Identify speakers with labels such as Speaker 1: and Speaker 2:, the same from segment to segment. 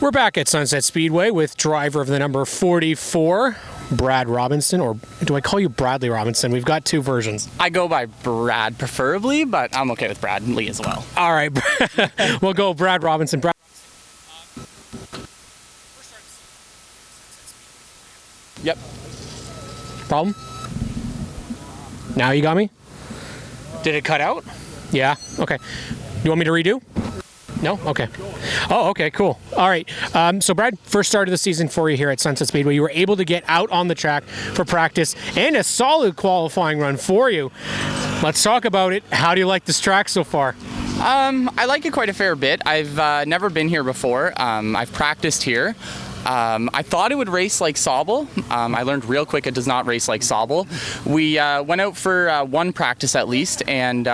Speaker 1: We're back at Sunset Speedway with driver of the number 44, Brad Robinson, or do I call you Bradley Robinson? We've got two versions.
Speaker 2: I go by Brad preferably, but I'm okay with Bradley as well.
Speaker 1: All right, we'll go Brad Robinson.
Speaker 2: Yep.
Speaker 1: Problem? Now you got me? Did it cut out? Yeah, okay. You want me to redo? No? Okay. Oh, okay, cool. All right. So, Brad, first start of the season for you here at Sunset Speedway. You were able to get out on the track for practice and a solid qualifying run for you. Let's talk about it. How do you like this track so far?
Speaker 2: I like it quite a fair bit. I've never been here before. I've practiced here. I thought it would race like Sauble. I learned real quick it does not race like Sauble. We went out for one practice at least, and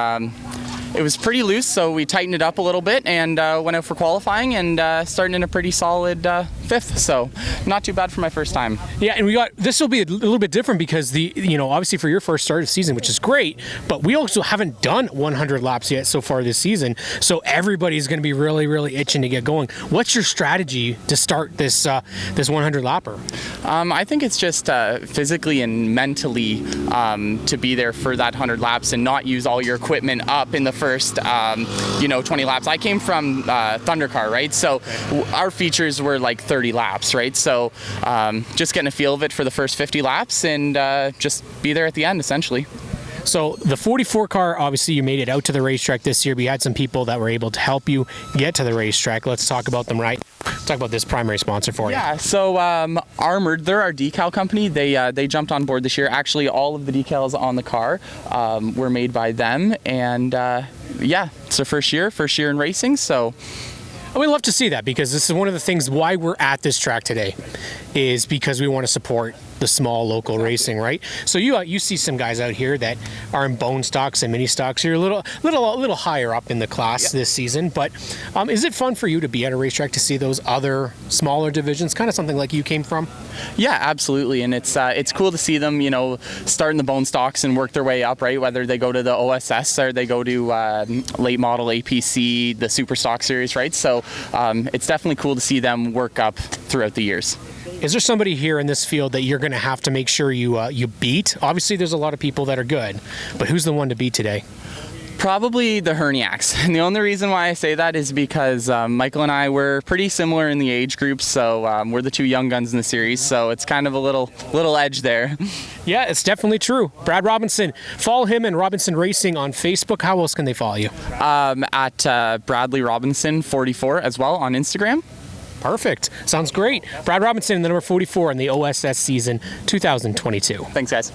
Speaker 2: it was pretty loose, so we tightened it up a little bit and went out for qualifying and starting in a pretty solid fifth, so not too bad for my first time.
Speaker 1: Yeah, and this will be a little bit different because obviously for your first start of the season, which is great, but we also haven't done 100 laps yet so far this season, so everybody's going to be really, really itching to get going. What's your strategy to start this 100 lapper?
Speaker 2: I think it's just physically and mentally to be there for that 100 laps and not use all your equipment up in the first 20 laps. I came from Thundercar, right? So our features were like 30 laps, right? So just getting a feel of it for the first 50 laps and just be there at the end, essentially.
Speaker 1: So the 44 car, obviously you made it out to the racetrack this year. We had some people that were able to help you get to the racetrack. Let's talk about them, right? Talk about this primary sponsor for you.
Speaker 2: Yeah, so Armored, they're our decal company. They jumped on board this year. Actually, all of the decals on the car were made by them. And yeah, it's their first year in racing, so.
Speaker 1: We love to see that because this is one of the things why we're at this track today is because we want to support the small local racing, right? So you see some guys out here that are in bone stocks and mini stocks. You're a little higher up in the class this season, but is it fun for you to be at a racetrack to see those other smaller divisions, kind of something like you came from?
Speaker 2: Yeah, absolutely, and it's cool to see them, start in the bone stocks and work their way up, right? Whether they go to the OSS or they go to late model APC, the Super Stock Series, right? So it's definitely cool to see them work up throughout the years.
Speaker 1: Is there somebody here in this field that you're going to have to make sure you beat? Obviously, there's a lot of people that are good, but who's the one to beat today?
Speaker 2: Probably the Herniacs. And the only reason why I say that is because Michael and I were pretty similar in the age group, so we're the two young guns in the series, so it's kind of a little edge there.
Speaker 1: Yeah, it's definitely true. Brad Robinson, follow him and Robinson Racing on Facebook. How else can they follow you?
Speaker 2: At Bradley Robinson 44 as well on Instagram.
Speaker 1: Perfect. Sounds great. Brad Robinson, the number 44 in the OSS season 2022.
Speaker 2: Thanks, guys.